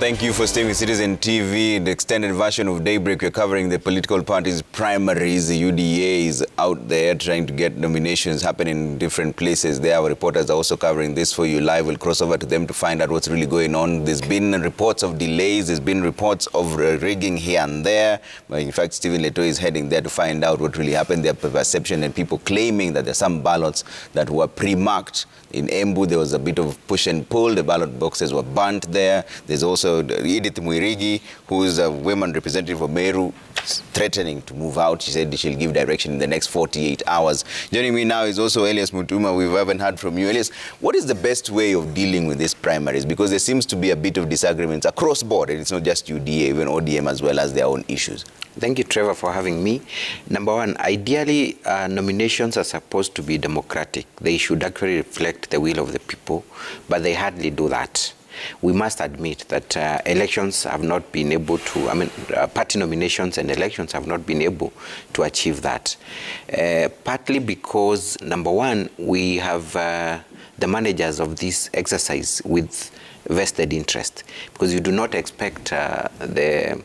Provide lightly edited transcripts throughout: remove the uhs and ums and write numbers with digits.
thank you for staying with Citizen TV. The extended version of Daybreak, we're covering the political parties' primaries. The UDA is out there trying to get nominations happen in different places. There, our reporters are also covering this for you live. We'll cross over to them to find out what's really going on. There's been reports of delays. There's been reports of rigging here and there. In fact, Stephen Leto is heading there to find out what really happened. Their perception and people claiming that there's some ballots that were pre-marked. In Embu, there was a bit of push and pull. The ballot boxes were burnt there. There's also Edith Mwirigi, who is a women representative of Meru, threatening to move out. She said she'll give direction in the next 48 hours. Joining me now is also Elias Mutuma. We haven't heard from you. Elias, what is the best way of dealing with these primaries? Because there seems to be a bit of disagreements across board, and it's not just UDA, even ODM as well as their own issues. Thank you, Trevor, for having me. Number one, ideally, nominations are supposed to be democratic. They should actually reflect the will of the people, but they hardly do that. We must admit that elections have not been able to, party nominations and elections have not been able to achieve that. Partly because, number one, we have the managers of this exercise with vested interest, because you do not expect the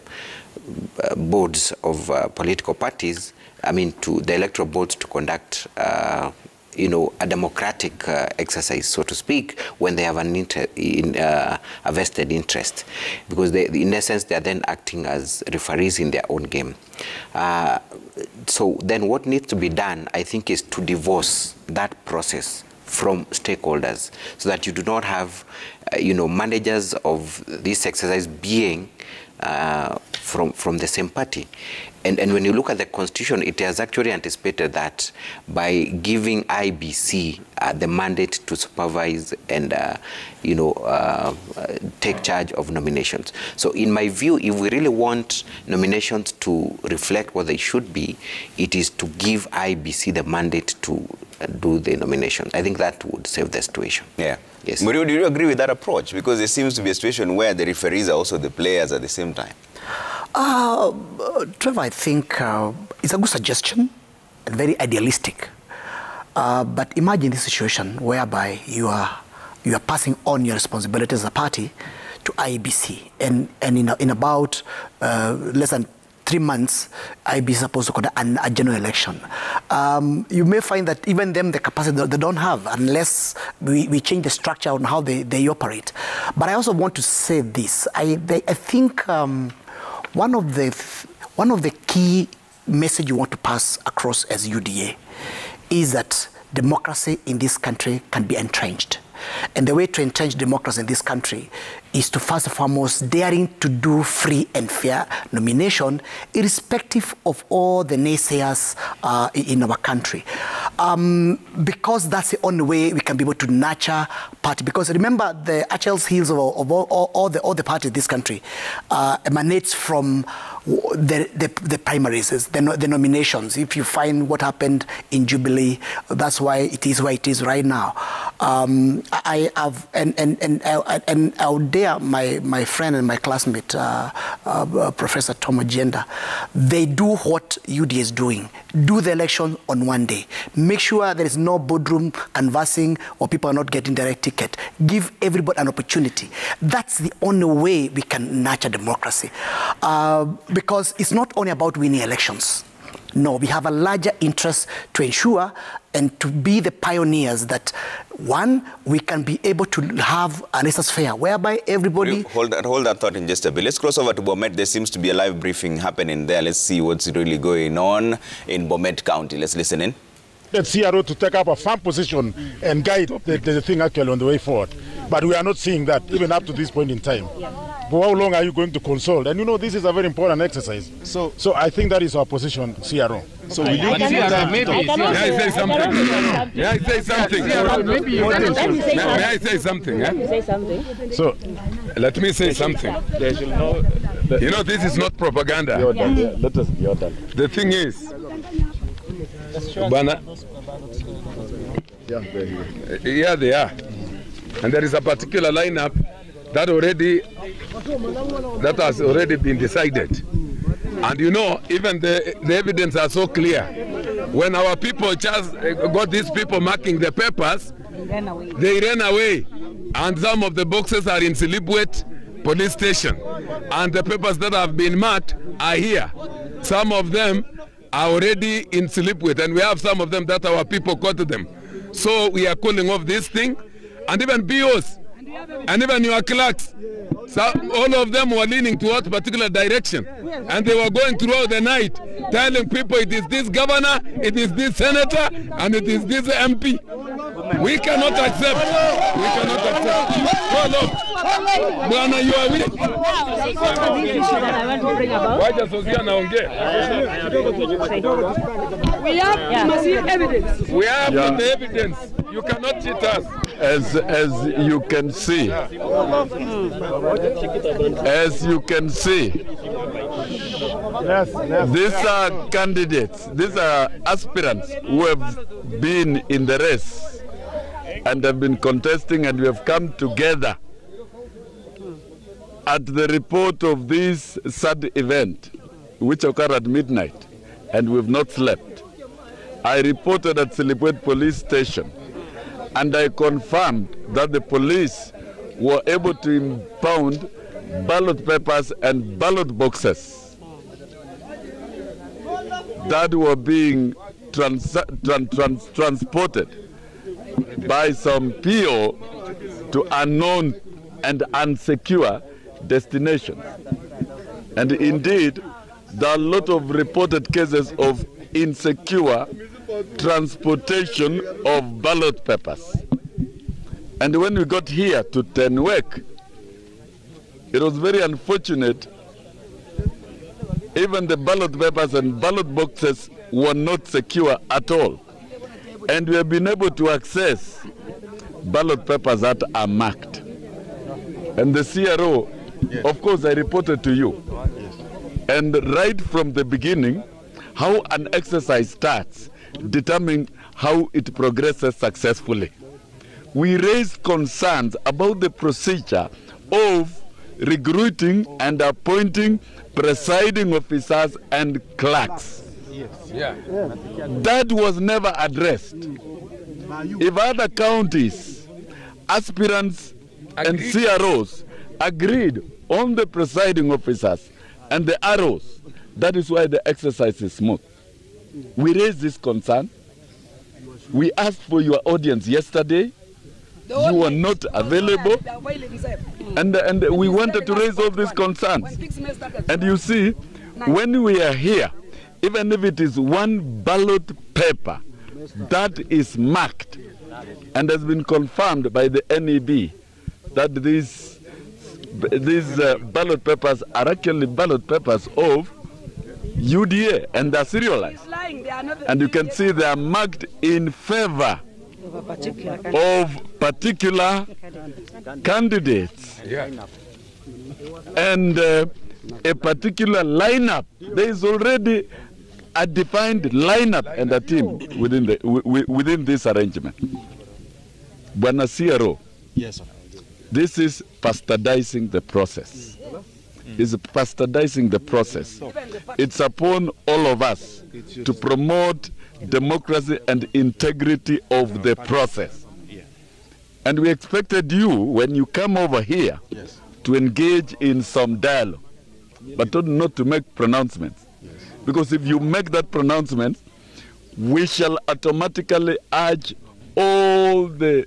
boards of political parties, the electoral boards to conduct, a democratic exercise, so to speak, when they have a vested interest, because in essence they are then acting as referees in their own game. So then what needs to be done, I think, is to divorce that process from stakeholders, so that you do not have, managers of this exercise being from the same party. And when you look at the Constitution, it has actually anticipated that by giving IBC the mandate to supervise and, take charge of nominations. So in my view, if we really want nominations to reflect what they should be, it is to give IBC the mandate to do the nominations. I think that would save the situation. Yeah. Yes. Murio, do you agree with that approach? Because there seems to be a situation where the referees are also the players at the same time. Trevor, I think it's a good suggestion and very idealistic. But imagine this situation whereby you are passing on your responsibility as a party to IBC, and in about less than 3 months, IBC is supposed to conduct a general election. You may find that even them, the capacity they don't have, unless we change the structure on how they operate. But I also want to say this. I think one of the key message you want to pass across as UDA is that democracy in this country can be entrenched. And the way to entrench democracy in this country is to first and foremost daring to do free and fair nomination, irrespective of all the naysayers in our country. Because that's the only way we can be able to nurture party. Because remember, the Achilles heels of all the parties in this country emanates from the primaries, the nominations. If you find what happened in Jubilee, that's why it is where it is right now. I have, and I would dare my friend and my classmate, Professor Tom Agenda, they do what UDA is doing. Do the election on one day. Make sure there is no boardroom canvassing or people are not getting direct ticket. Give everybody an opportunity. That's the only way we can nurture democracy. Because it's not only about winning elections. No, we have a larger interest to ensure and to be the pioneers that, one, we can be able to have an assess fair whereby everybody... Hold that thought in just a bit. Let's cross over to Bomet. There seems to be a live briefing happening there. Let's see what's really going on in Bomet County. Let's listen in. The CRO to take up a firm position and guide the thing actually on the way forward. But we are not seeing that even up to this point in time. For how long are you going to consult? And this is a very important exercise. So I think that is our position, CRO. So will you say something? May I say something? May I say something? So let me say something. This is not propaganda. Let us be ordered. The thing is, Bana, yeah, they are. And there is a particular lineup that has already been decided. And even the evidence are so clear. When our people just got these people marking the papers, they ran away. And some of the boxes are in Silibwet, police station, and the papers that have been marked are here. Some of them are already in Silipwet, and we have some of them that our people got them. So we are calling off this thing, and even BOs, and even your clerks. So all of them were leaning towards a particular direction, and they were going throughout the night telling people it is this governor, it is this senator, and it is this MP. We cannot accept. We cannot accept. Hold up. Bwana, you are weak. Wacha Sofia naongea. We have evidence. We have the evidence. You cannot cheat us. As you can see, these are candidates, these are aspirants who have been in the race and have been contesting, and we have come together at the report of this sad event which occurred at midnight, and we've not slept. I reported at Silipwet police station, and I confirmed that the police were able to impound ballot papers and ballot boxes that were being transported by some PO to unknown and unsecure destinations. And indeed, there are a lot of reported cases of insecure transportation of ballot papers. And when we got here to Tenwek, it was very unfortunate. Even the ballot papers and ballot boxes were not secure at all. And we have been able to access ballot papers that are marked. And the CRO, of course, I reported to you. And right from the beginning, how an exercise starts determines how it progresses successfully. We raised concerns about the procedure of recruiting and appointing presiding officers and clerks. That was never addressed. If other counties, aspirants and CROs agreed on the presiding officers and the ROs, that is why the exercise is smooth. We raised this concern. We asked for your audience yesterday. You were not available. And we wanted to raise all these concerns. And you see, when we are here, even if it is one ballot paper that is marked and has been confirmed by the NEB that these ballot papers are actually ballot papers of UDA, and they're serialized. And you can see they are marked in favor of particular candidates. And a particular lineup. There is already a defined lineup and a team within this arrangement. Bwana CRO, yes, sir. This is bastardizing the process. It's bastardizing the process. It's upon all of us to promote democracy and integrity of the process. And we expected you, when you come over here, to engage in some dialogue, but not to make pronouncements. Because if you make that pronouncement, we shall automatically urge all the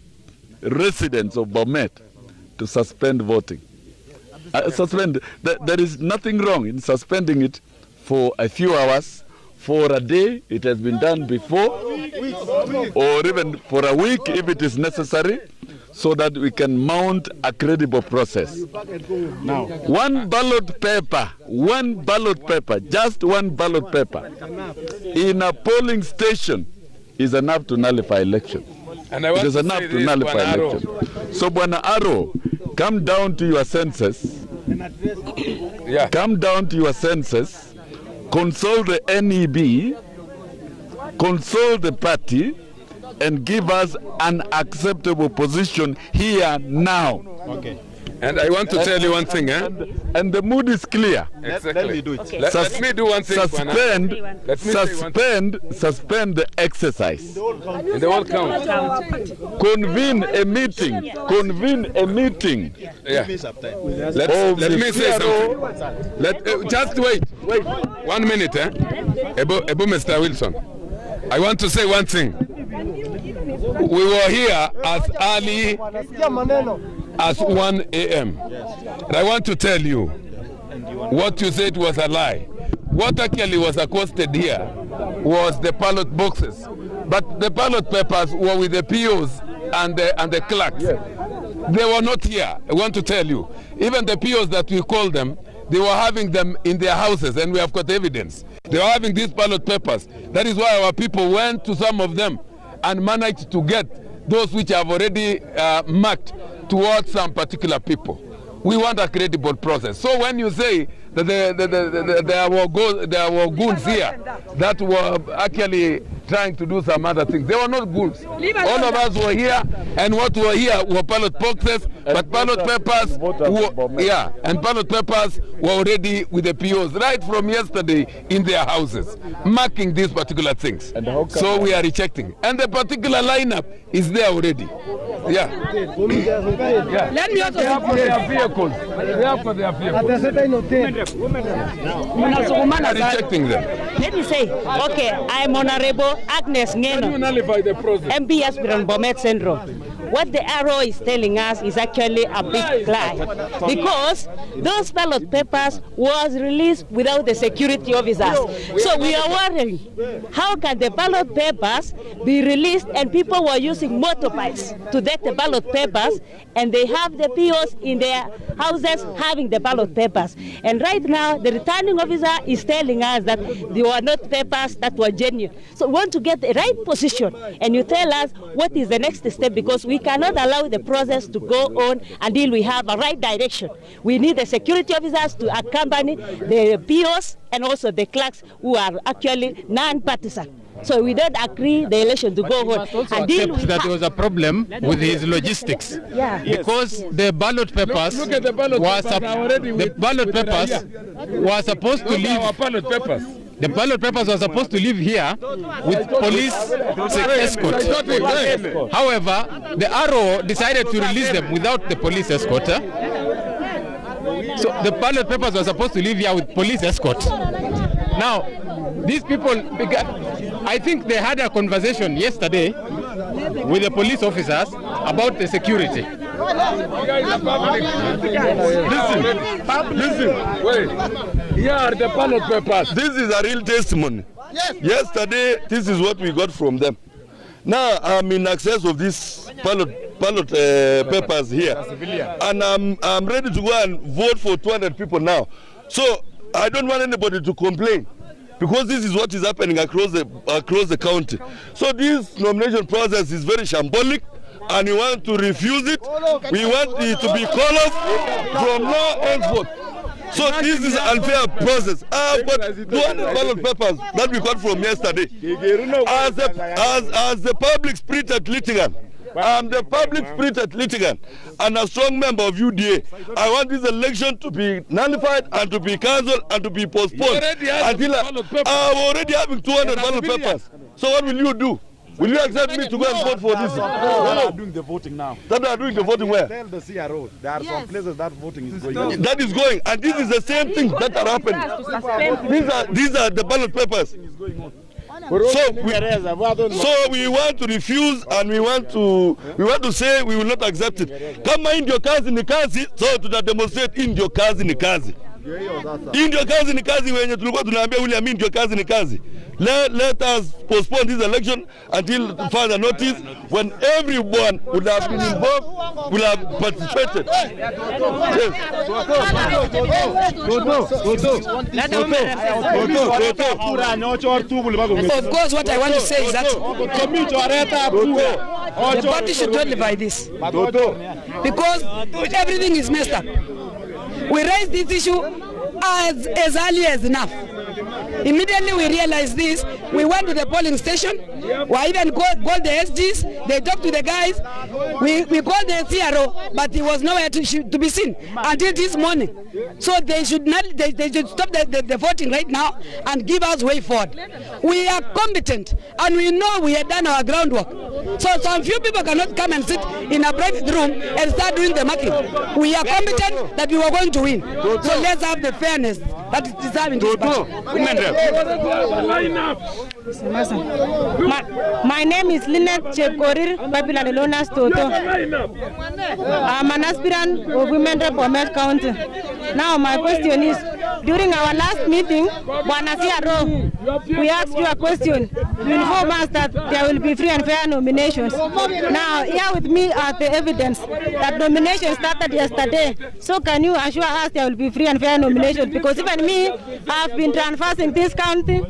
residents of Bomet to suspend voting. There is nothing wrong in suspending it for a few hours, for a day. It has been done before, or even for a week if it is necessary, so that we can mount a credible process. Now, one ballot paper, just one ballot paper in a polling station is enough to nullify election. It is enough to nullify election. So, Bwana Aro, come down to your senses. Come down to your senses. Consult the NEB. Consult the party. And give us an acceptable position here now. And I want to tell you one thing, and the mood is clear. Exactly. Let me do it. Okay. Let me do one thing. Suspend the exercise. In the whole count. Convene a meeting. Yeah. Let me say something. Just wait. 1 minute, Ebo Mr. Wilson. I want to say one thing. We were here as early as 1 a.m. And I want to tell you, what you said was a lie. What actually was accosted here was the ballot boxes. But the ballot papers were with the POs and the clerks. Yes. They were not here, I want to tell you. Even the POs that we call them, they were having them in their houses, and we have got evidence. They were having these ballot papers. That is why our people went to some of them and managed to get those which have already marked towards some particular people. We want a credible process. So when you say that there were goons here that were actually trying to do some other things, they were not goons. All of us were here, and what were here were ballot boxes, but ballot papers ballot papers were already with the POs right from yesterday in their houses, marking these particular things. So we are rejecting. And the particular lineup is there already. Yeah. Let me also their vehicles. They have got their vehicles. Rejecting them. Let me say, okay, I'm Honorable Agnes Ngeno. Can you nullify the process? MB aspirant Bomet Central. What the arrow is telling us is actually a big lie, because those ballot papers was released without the security officers. So we are wondering, how can the ballot papers be released and people were using motorbikes to get the ballot papers, and they have the POs in their houses having the ballot papers. And right now, the returning officer is telling us that they were not papers that were genuine. So we want to get the right position, and you tell us what is the next step, because we cannot allow the process to go on until we have a right direction. We need the security officers to accompany the POs and also the clerks who are actually non-partisan. So we don't agree the election to go on. Until that there was a problem with his logistics. Yeah. Because the ballot papers Look at the ballot papers were supposed to leave. Our ballot papers. The ballot papers were supposed to leave here with police escort. However, the Arrow decided to release them without the police escort. So the ballot papers were supposed to leave here with police escort. Now, these people, I think they had a conversation yesterday with the police officers about the security. Listen. Wait. Here are the ballot papers. This is a real testimony. Yes. Yesterday, this is what we got from them. Now I'm in access of these ballot papers here, and I'm ready to go and vote for 200 people now. So I don't want anybody to complain, because this is what is happening across the county. So this nomination process is very shambolic, and we want to refuse it. We want it to be called off from now henceforth. So this is an unfair process. But 200 ballot papers that we got from yesterday, as the public spirited litigant, I'm the public spirited litigant and a strong member of UDA. I want this election to be nullified and to be cancelled and to be postponed until I'm already having 200 ballot papers. So what will you do? Will you accept me to go and vote for this? They are doing the voting now. That are doing the voting where? Tell the CRO. There are some places that voting is going on. That is going, and this is the same thing that are happening. These are the ballot papers. So we want to refuse, and we want to say we will not accept it. Kama hii ndio kazi ni kazi, so tutademonstrate hii ndio kazi ni kazi. Hii ndio kazi ni kazi, wenye tulikuwa tunaambia William, hii ndio kazi ni kazi. Let us postpone this election until further notice, when everyone would have been involved, will have participated. Yes. Of course, what I want to say is that the party should nullify this, because everything is messed up. We raised this issue as early as enough. Immediately we realized this, We went to the polling station. We even called the SGs. They talked to the guys. We called the CRO, but he was nowhere to be seen until this morning. So they should not. They should stop the voting right now and give us way forward. We are competent and we know we have done our groundwork. So some few people cannot come and sit in a private room and start doing the marking. We are competent that we were going to win. So let's have the fairness that is deserving this My name is Lynette Chepkorir, popularly known as Toto. I'm an aspirant of Women Rep Bomet County. Now my question is, during our last meeting, Bwana CRO, we asked you a question. You inform us that there will be free and fair nominations. Now, here with me are the evidence that nominations started yesterday. So can you assure us there will be free and fair nominations? Because even me, I've been transversing this county.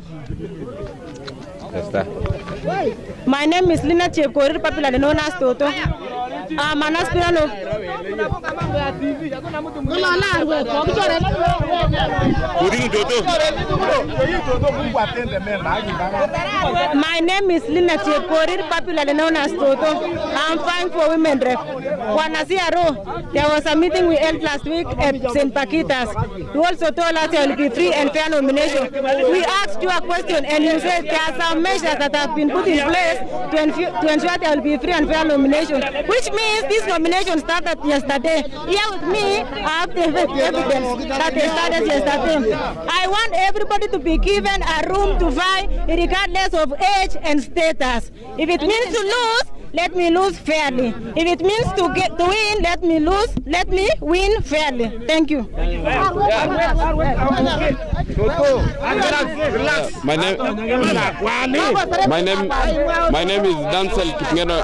My name is Lina Chepkorir, popularly known as Toto. I'm an aspirant of... My name is Lina Chepkorir, popularly known as Toto. I'm fine for Women Rep. Bwana CRO, there was a meeting we held last week at St. Paquitas. You also told us there will be free and fair nomination. We asked you a question and you said there are some measures that have been put in place to ensure there will be free and fair nomination, which means this nomination started yesterday. Here with me, I have the evidence that they started yesterday. I want everybody to be given a room to fight regardless of age and status. If it means to lose, let me lose fairly. If it means to win, let me win fairly. Thank you. My name is Dancel Kipngeno.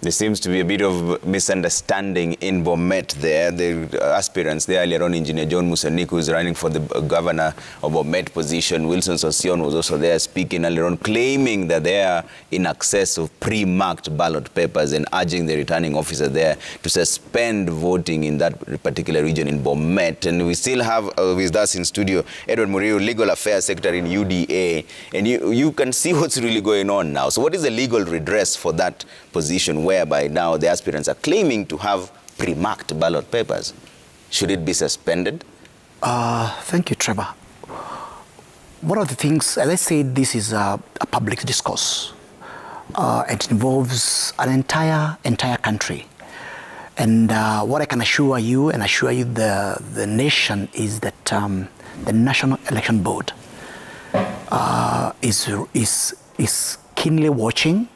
There seems to be a bit of misunderstanding in Bomet there. The aspirants there earlier on, Engineer John Musanik, who is running for the governor of Bomet position. Wilson Sosion was also there speaking earlier on, claiming that they are in excess of pre-marked ballot papers and urging the returning officer there to suspend voting in that particular region in Bomet. And we still have with us in studio Edward Murio, Legal Affairs Secretary in UDA. And you can see what's really going on now. So what is the legal redress for that position whereby now the aspirants are claiming to have pre-marked ballot papers? Should it be suspended? Thank you, Trevor. One of the things, as I said, this is a public discourse. It involves an entire country. And what I can assure you and assure you the nation is that the National Election Board is keenly watching.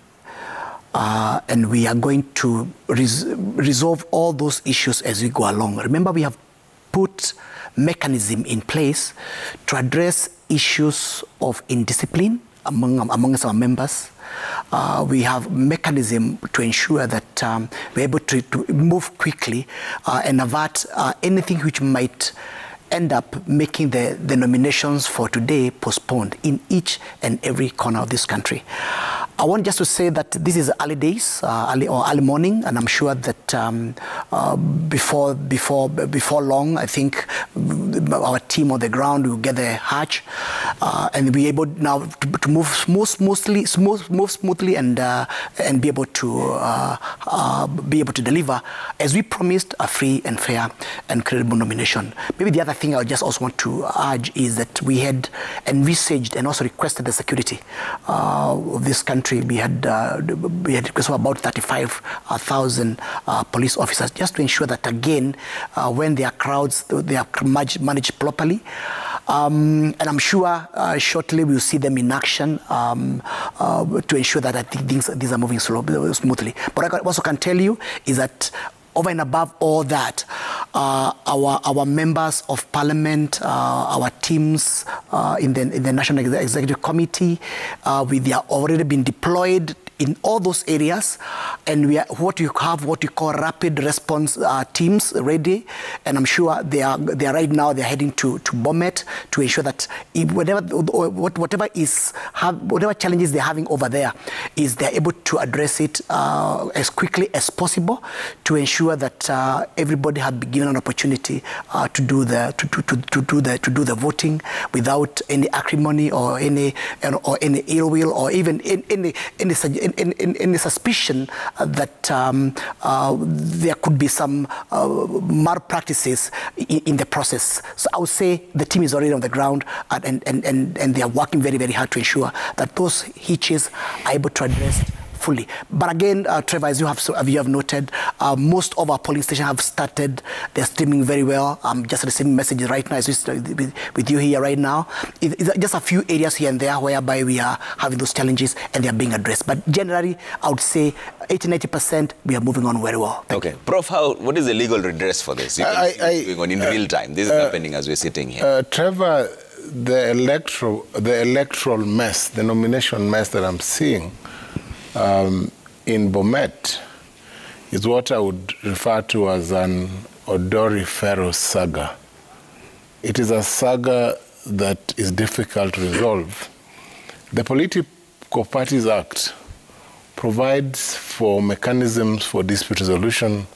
And we are going to resolve all those issues as we go along. Remember, we have put mechanism in place to address issues of indiscipline amongst our members. We have mechanism to ensure that we're able to move quickly and avert anything which might end up making the nominations for today postponed in each and every corner of this country. I want just to say that this is early days, early morning, and I'm sure that before long, I think our team on the ground will get the hatch and be able now to move smoothly and be able to deliver, as we promised, a free and fair and credible nomination. Maybe the other thing I just also want to urge is that we had envisaged and also requested the security of this country. We had requested about 35,000 police officers, just to ensure that, again, when there are crowds, they are managed properly. And I'm sure shortly we'll see them in action to ensure that I think things are moving smoothly. But I also can tell you is that over and above all that, our members of parliament, our teams in the National Executive Committee, they are already been deployed in all those areas, and we are what you call rapid response teams ready, and I'm sure they are right now. They're heading to Bomet to ensure that whatever challenges they're having over there is they're able to address it as quickly as possible to ensure that everybody has been given an opportunity to do the voting without any acrimony or any ill will or even any suspicion that there could be some malpractices in the process. So I would say the team is already on the ground and they are working very, very hard to ensure that those hitches are able to address fully. But again, Trevor, as you have noted, most of our polling stations have started. They're streaming very well. I'm just receiving messages right now with you here right now. It's just a few areas here and there whereby we are having those challenges and they are being addressed. But generally, I would say 80-90% we are moving on very well. Okay. Prof, what is the legal redress for this? Going on in real time. This is happening as we're sitting here. Trevor, the electoral mess, the nomination mess that I'm seeing in Bomet is what I would refer to as an odoriferous saga. It is a saga that is difficult to resolve. The Political Parties Act provides for mechanisms for dispute resolution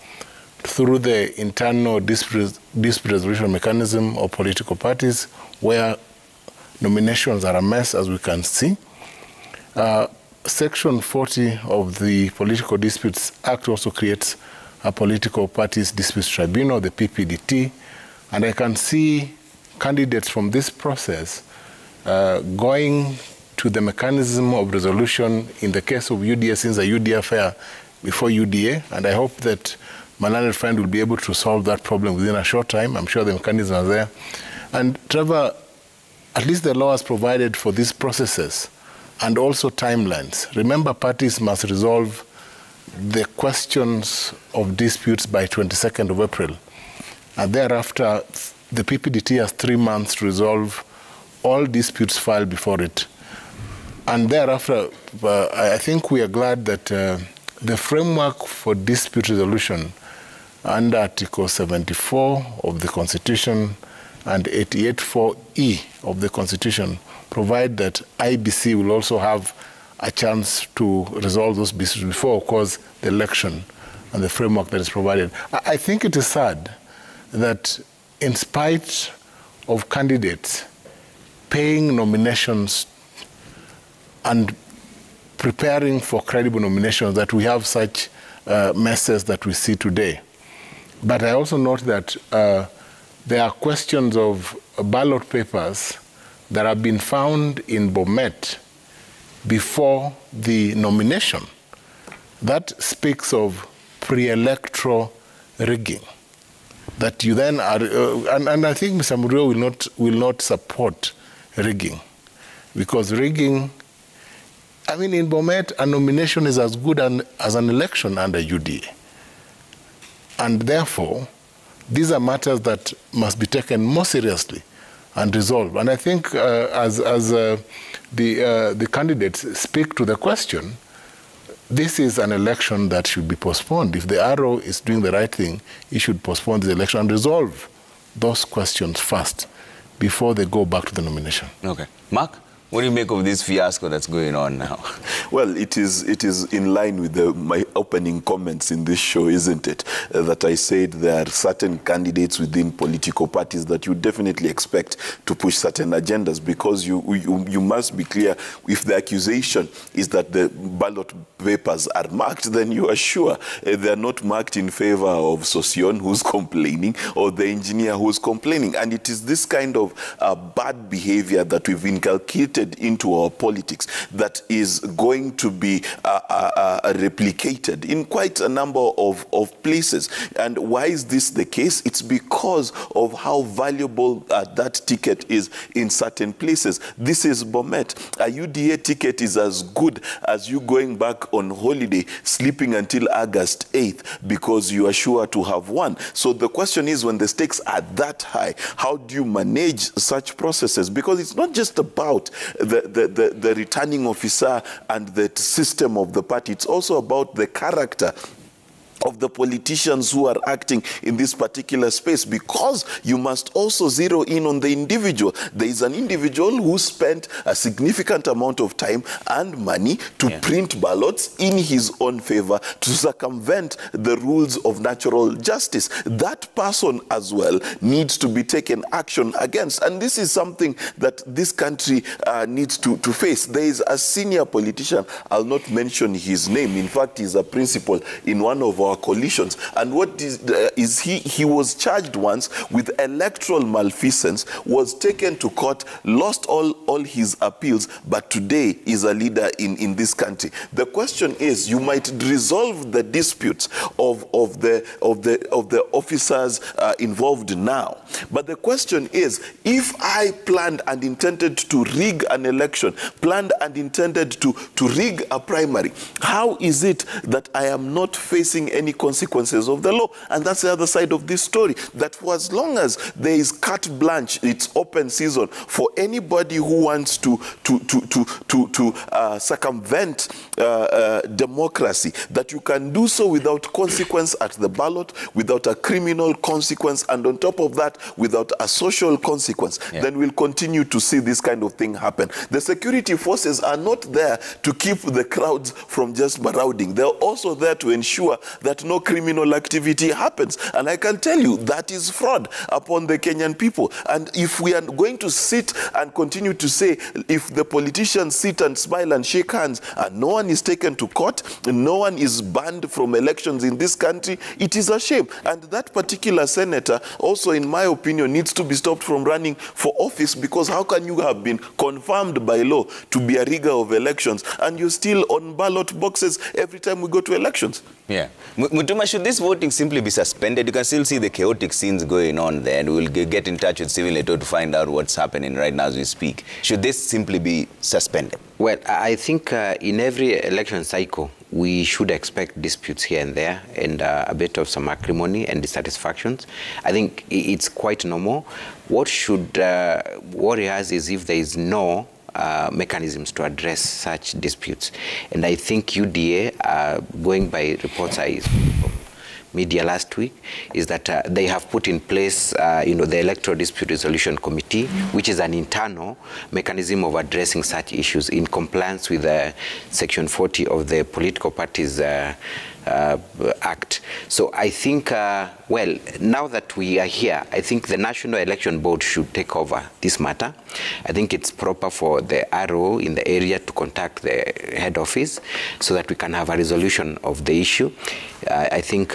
through the internal dispute resolution mechanism of political parties where nominations are a mess, as we can see. Section 40 of the Political Disputes Act also creates a Political Parties Disputes Tribunal, the PPDT, and I can see candidates from this process going to the mechanism of resolution in the case of UDA, since the UDA affair before UDA, and I hope that my learned friend will be able to solve that problem within a short time. I'm sure the mechanisms are there. And Trevor, at least the law has provided for these processes and also timelines. Remember, parties must resolve the questions of disputes by 22nd of April. And thereafter, the PPDT has 3 months to resolve all disputes filed before it. And thereafter, I think we are glad that the framework for dispute resolution under Article 74 of the Constitution and 88(4)(e) of the Constitution provide that IBC will also have a chance to resolve those disputes before, of course, the election and the framework that is provided. I think it is sad that in spite of candidates paying nominations and preparing for credible nominations that we have such messes that we see today. But I also note that there are questions of ballot papers that have been found in Bomet before the nomination. That speaks of pre-electoral rigging. That you then are, and I think Mr. Murio will not support rigging, because rigging, I mean, in Bomet, a nomination is as good as an election under UDA. And therefore, these are matters that must be taken more seriously and resolved. And I think as the candidates speak to the question, this is an election that should be postponed. If the RO is doing the right thing, he should postpone the election and resolve those questions first before they go back to the nomination. Okay. Mark? What do you make of this fiasco that's going on now? Well, it is in line with my opening comments in this show, isn't it? That I said there are certain candidates within political parties that you definitely expect to push certain agendas, because you must be clear. If the accusation is that the ballot papers are marked, then you are sure they are not marked in favor of Sosion, who's complaining, or the engineer who's complaining. And it is this kind of bad behavior that we've inculcated translated into our politics that is going to be replicated in quite a number of places. And why is this the case? It's because of how valuable that ticket is in certain places. This is Bomet. A UDA ticket is as good as you going back on holiday, sleeping until August 8th, because you are sure to have won. So the question is, when the stakes are that high, how do you manage such processes? Because it's not just about the returning officer and the system of the party. It's also about the character of the politicians who are acting in this particular space, because you must also zero in on the individual. There is an individual who spent a significant amount of time and money to print ballots in his own favor to circumvent the rules of natural justice. That person as well needs to be taken action against. And this is something that this country needs to face. There is a senior politician, I'll not mention his name. In fact, he's a principal in one of our coalitions, and what is he was charged once with electoral malfeasance, was taken to court, lost all his appeals, but today is a leader in this country. The question is, you might resolve the disputes of the officers involved now, but the question is, if I planned and intended to rig an election, planned and intended to rig a primary, how is it that I am not facing any consequences of the law? And that's the other side of this story, that for as long as there is carte blanche, it's open season for anybody who wants to circumvent democracy, that you can do so without consequence at the ballot, without a criminal consequence, and on top of that, without a social consequence, then we'll continue to see this kind of thing happen. The security forces are not there to keep the crowds from just marauding. They're also there to ensure that no criminal activity happens. And I can tell you that is fraud upon the Kenyan people. And if we are going to sit and continue to say, if the politicians sit and smile and shake hands and no one is taken to court, no one is banned from elections in this country, it is a shame. And that particular senator also, in my opinion, needs to be stopped from running for office, because how can you have been confirmed by law to be a rigger of elections and you're still on ballot boxes every time we go to elections? Yeah. Mutuma, should this voting simply be suspended? You can still see the chaotic scenes going on there, and we'll get in touch with Civil Eto to find out what's happening right now as we speak. Should this simply be suspended? Well, I think in every election cycle, we should expect disputes here and there, and a bit of some acrimony and dissatisfactions. I think it's quite normal. What should worry us is if there is no mechanisms to address such disputes. And I think UDA, going by reports I from media last week, is that they have put in place, the Electoral Dispute Resolution Committee, which is an internal mechanism of addressing such issues in compliance with Section 40 of the Political Parties Act. So I think, well, now that we are here, I think the National Election Board should take over this matter. I think it's proper for the RO in the area to contact the head office so that we can have a resolution of the issue. I think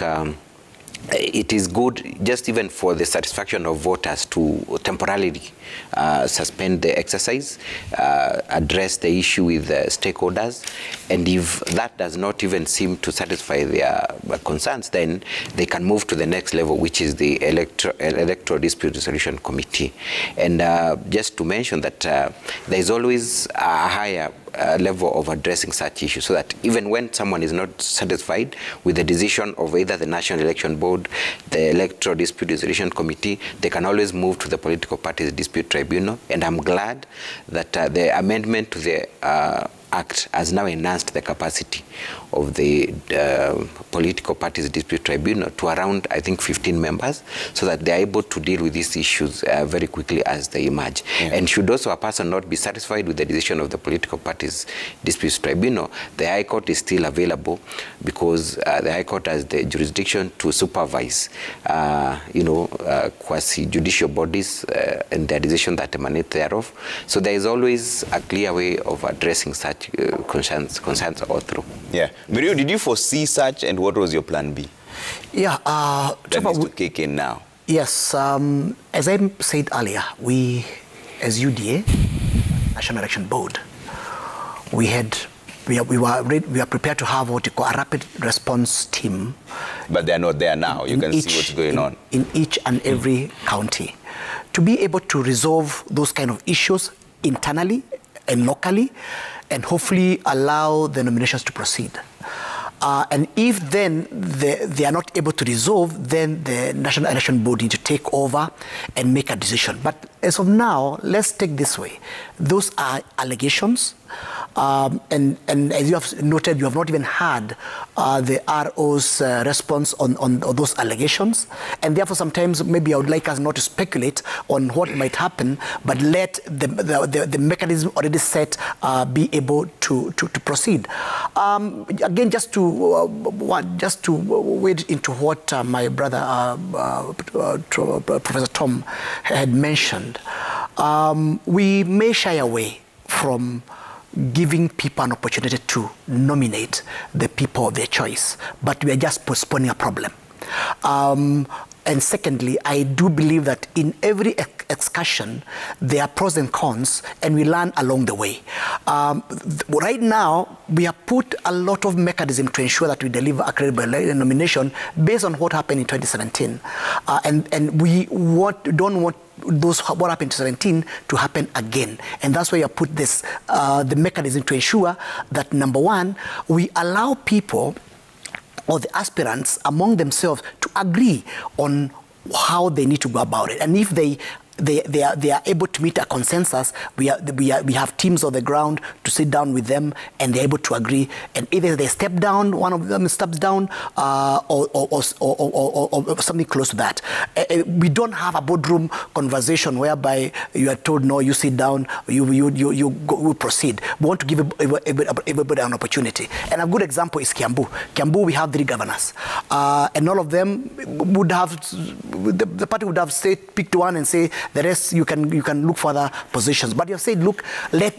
it is good, just even for the satisfaction of voters, to temporarily suspend the exercise, address the issue with the stakeholders, and if that does not even seem to satisfy their concerns, then they can move to the next level, which is the Electoral Dispute Resolution Committee. And just to mention that there is always a higher level of addressing such issues, so that even when someone is not satisfied with the decision of either the National Election Board, the Electoral Dispute Resolution Committee, they can always move to the Political Parties Dispute Tribunal. And I'm glad that the amendment to the Act has now enhanced the capacity of the Political Parties Dispute Tribunal to around, I think, 15 members, so that they are able to deal with these issues very quickly as they emerge. Yeah. And should also a person not be satisfied with the decision of the Political Parties Dispute Tribunal, the High Court is still available, because the High Court has the jurisdiction to supervise, quasi-judicial bodies and their decision that emanate thereof. So there is always a clear way of addressing such concerns all through. Yeah. Mirio, did you foresee such, and what was your plan B? Yeah. That needs to kick in now. Yes. As I said earlier, we, as UDA, National Election Board. We are prepared to have what you call a rapid response team. But they're not there now. You can see what's going on. In each and every county. To be able to resolve those kind of issues internally and locally, and hopefully allow the nominations to proceed. And if then they are not able to resolve, then the National Election Board need to take over and make a decision. But as of now, let's take this way. Those are allegations. And as you have noted, you have not even had the RO's response on those allegations. And therefore, sometimes maybe I would like us not to speculate on what might happen, but let the mechanism already set be able to proceed. Again, just to wade into what my brother, Professor Tom, had mentioned, we may shy away from giving people an opportunity to nominate the people of their choice, but we are just postponing a problem. And secondly, I do believe that in every excursion, there are pros and cons, and we learn along the way. Right now, we have put a lot of mechanism to ensure that we deliver a credible nomination based on what happened in 2017. And we don't want what happened in 2017 to happen again. And that's why I put this, the mechanism to ensure that, number one, we allow people or the aspirants among themselves to agree on how they need to go about it. And if they are able to meet a consensus, we have teams on the ground to sit down with them, and they're able to agree. And either they step down, one of them steps down, or something close to that. We don't have a boardroom conversation whereby you are told, no, you sit down, you go, proceed. We want to give everybody an opportunity. And a good example is Kiambu. Kiambu, we have 3 governors, and all of them would have, the party would have picked one and say, the rest you can look for other positions. But you have said, look, let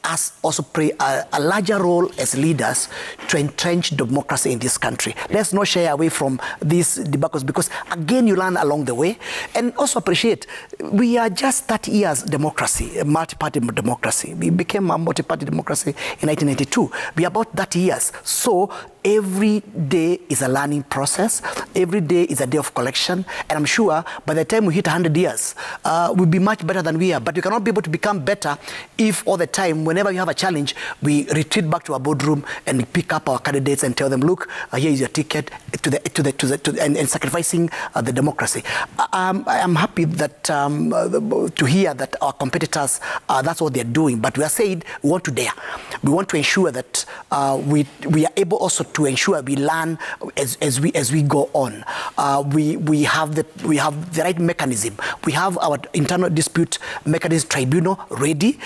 us also play a larger role as leaders to entrench democracy in this country. Let's not shy away from these debacles, because again, you learn along the way. And also appreciate, we are just 30 years democracy, a multi-party democracy. We became a multi-party democracy in 1992. We are about 30 years. So every day is a learning process. Every day is a day of collection. And I'm sure by the time we hit 100 years, we'll be much better than we are. But we cannot be able to become better if all the time, whenever we have a challenge, we retreat back to our boardroom and pick up our candidates and tell them, look, here is your ticket, and sacrificing the democracy. I'm happy that to hear that our competitors, that's what they're doing. But we are saying we want to dare. We want to ensure that we are able also to ensure we learn as we go on. We have the right mechanism. We have our internal dispute mechanism tribunal ready.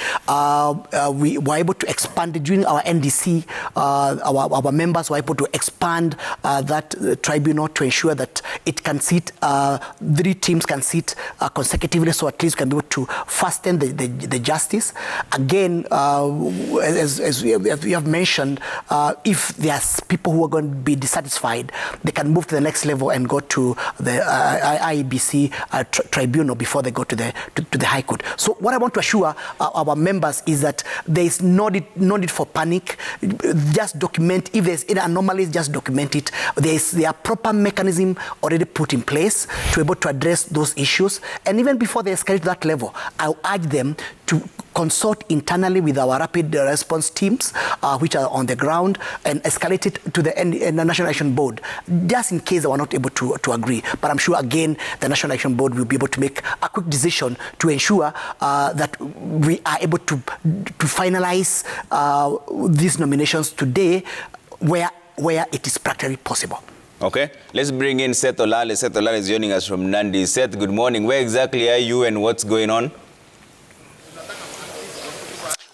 We were able to expand during our NDC. Our members were able to expand that tribunal to ensure that it can sit, 3 teams can sit consecutively, so at least we can be able to fasten the justice. Again, as we have mentioned, if there are people who are going to be dissatisfied, they can move to the next level and go to the IEBC tribunal before they go to the High Court. So what I want to assure our members is that there is no need for panic. Just document. If there's any anomalies, just document it. There are proper mechanism already put in place to be able to address those issues. And even before they escalate to that level, I'll urge them to consult internally with our rapid response teams, which are on the ground, and escalate it to the National Election Board, just in case they were not able to agree. But I'm sure, again, the National Election Board will be able to make a quick decision to ensure that we are able to finalize these nominations today where it is practically possible. Okay, let's bring in Seth Olale. Seth Olale is joining us from Nandi. Seth, good morning. Where exactly are you and what's going on?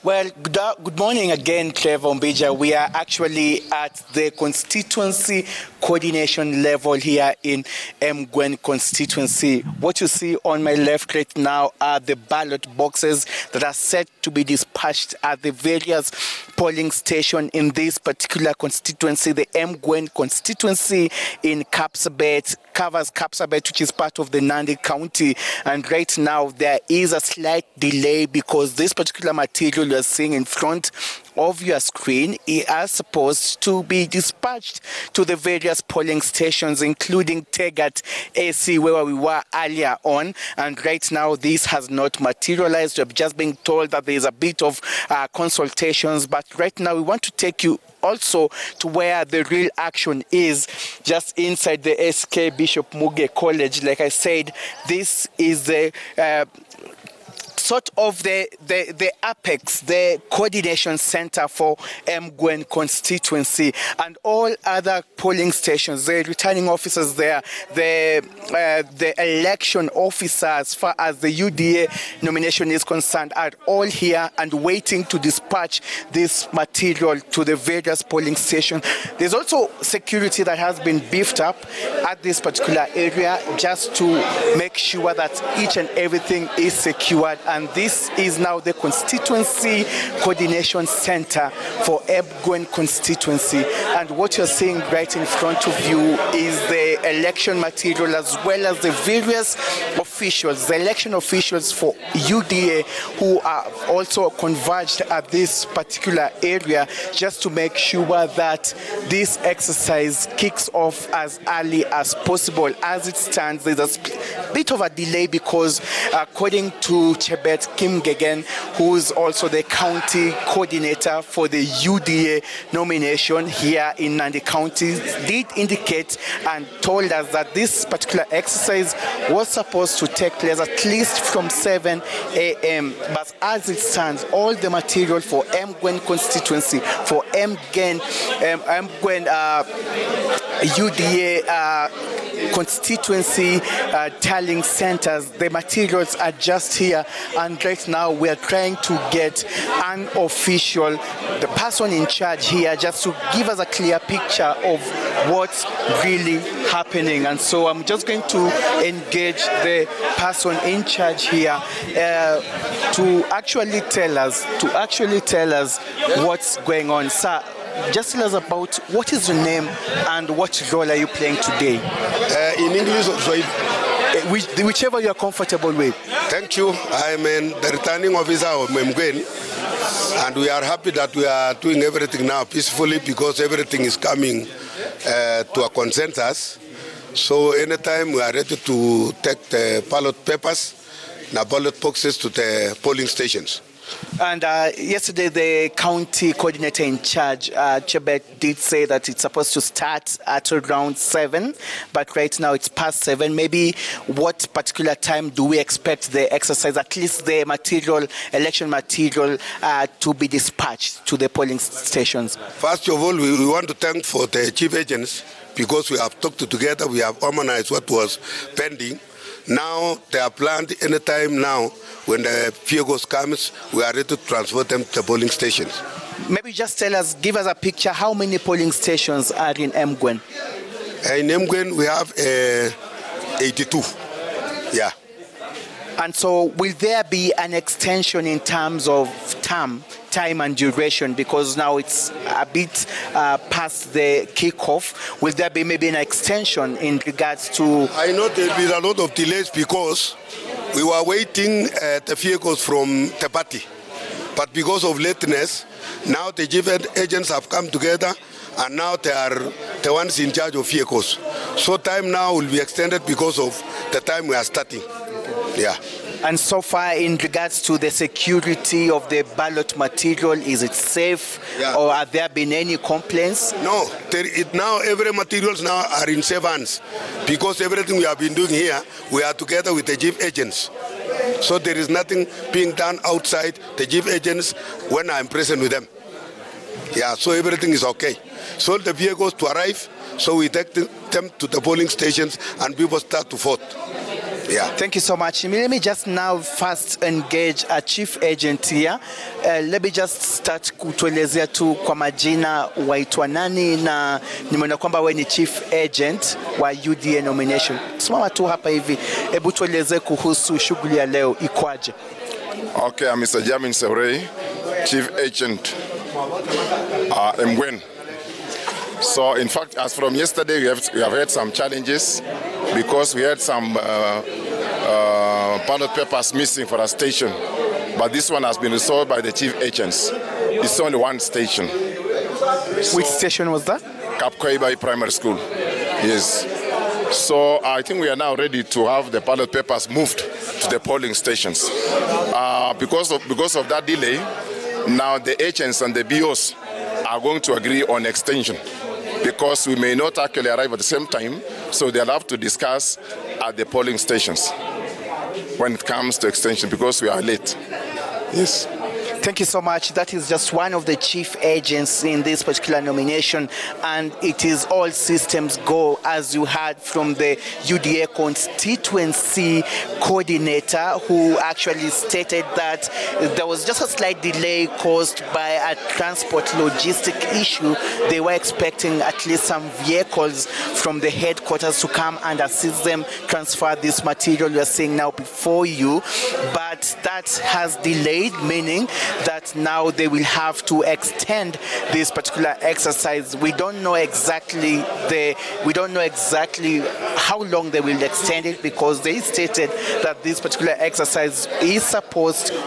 Well, good morning again, Trevor Mbija. We are actually at the constituency coordination level here in Mgwen constituency. What you see on my left right now are the ballot boxes that are set to be dispatched at the various polling station in this particular constituency, the Emgwen constituency in Kapsabet, covers Kapsabet, which is part of the Nandi County. And right now there is a slight delay because this particular material you're seeing in front of your screen is supposed to be dispatched to the various polling stations, including Tegat AC, where we were earlier on. And right now this has not materialized. We've just been told that there is a bit of consultations, but right now we want to take you also to where the real action is, just inside the SK Bishop Muge College. Like I said, this is the sort of the apex, the coordination center for Emgwen constituency, and all other polling stations, the returning officers there, the election officers, as far as the UDA nomination is concerned, are all here and waiting to dispatch this material to the various polling stations. There's also security that has been beefed up at this particular area just to make sure that each and everything is secured. And this is now the constituency coordination center for Emgwen constituency. And what you're seeing right in front of you is the election material, as well as the various officials, the election officials for UDA, who are also converged at this particular area just to make sure that this exercise kicks off as early as possible. As it stands, there's a bit of a delay because according to Chebet Kimgegen, who is also the county coordinator for the UDA nomination here in Nandi County, did indicate and told us that this particular exercise was supposed to take place at least from 7 a.m. But as it stands, all the material for Emgwen constituency, for Emgwen UDA constituency tallying centers, the materials are just here. And right now we are trying to get an official, the person in charge here, just to give us a clear picture of what's really happening. And so I'm just going to engage the person in charge here to actually tell us what's going on. Sir, just tell us about what is your name and what role are you playing today? In English, whichever you are comfortable with. Thank you. I'm the returning officer of Emgwen, and we are happy that we are doing everything now peacefully because everything is coming to a consensus. So anytime we are ready to take the ballot papers, the ballot boxes to the polling stations. And yesterday, the county coordinator in charge, Chebet, did say that it's supposed to start at around 7, but right now it's past 7. Maybe what particular time do we expect the exercise, at least the material, election material, to be dispatched to the polling stations? First of all, we want to thank for the chief agents because we have talked together, we have harmonized what was pending. Now they are planned anytime now. When the vehicles comes, we are ready to transfer them to the polling stations. Maybe just tell us, give us a picture, how many polling stations are in Emgwen? In Emgwen, we have 82, yeah. And so will there be an extension in terms of time and duration, because now it's a bit past the kickoff? Will there be maybe an extension in regards to... I know there will be a lot of delays because we were waiting the vehicles from the party. But because of lateness, now the chief agents have come together and now they are the ones in charge of vehicles. So time now will be extended because of the time we are starting. Yeah. And so far, in regards to the security of the ballot material, is it safe, or have there been any complaints? No, now every materials now are in safe hands because everything we have been doing here, we are together with the chief agents. So there is nothing being done outside the chief agents when I'm present with them. Yeah, so everything is okay. So the vehicles to arrive, so we take them to the polling stations and people start to vote. Yeah. Thank you so much. Let me just now first engage a chief agent here. Let me just start kutuelezea tu kwa majina waitwa nani, na nimeona kwamba wewe ni chief agent wa UDA nomination. Simama tu hapa hivi. Hebu tueleze kuhusu shughuli ya leo ikwaje? Okay, I'm Mr. Jamin Seurei, chief agent Mgwen. So, in fact, as from yesterday, we have had some challenges because we had some ballot papers missing for a station. But this one has been resolved by the chief agents. It's only one station. Which station was that? Kapkoibai Primary School. Yes. So I think we are now ready to have the ballot papers moved to the polling stations. Because of that delay, now the agents and the BOs are going to agree on extension because we may not actually arrive at the same time, so they'll have to discuss at the polling stations when it comes to extension because we are late. Yes. Thank you so much. That is just one of the chief agents in this particular nomination, and it is all systems go, as you heard from the UDA constituency coordinator, who actually stated that there was just a slight delay caused by a transport logistic issue. They were expecting at least some vehicles from the headquarters to come and assist them transfer this material you are seeing now before you, but that has delayed, meaning that now they will have to extend this particular exercise. We don't know exactly how long they will extend it, because they stated that this particular exercise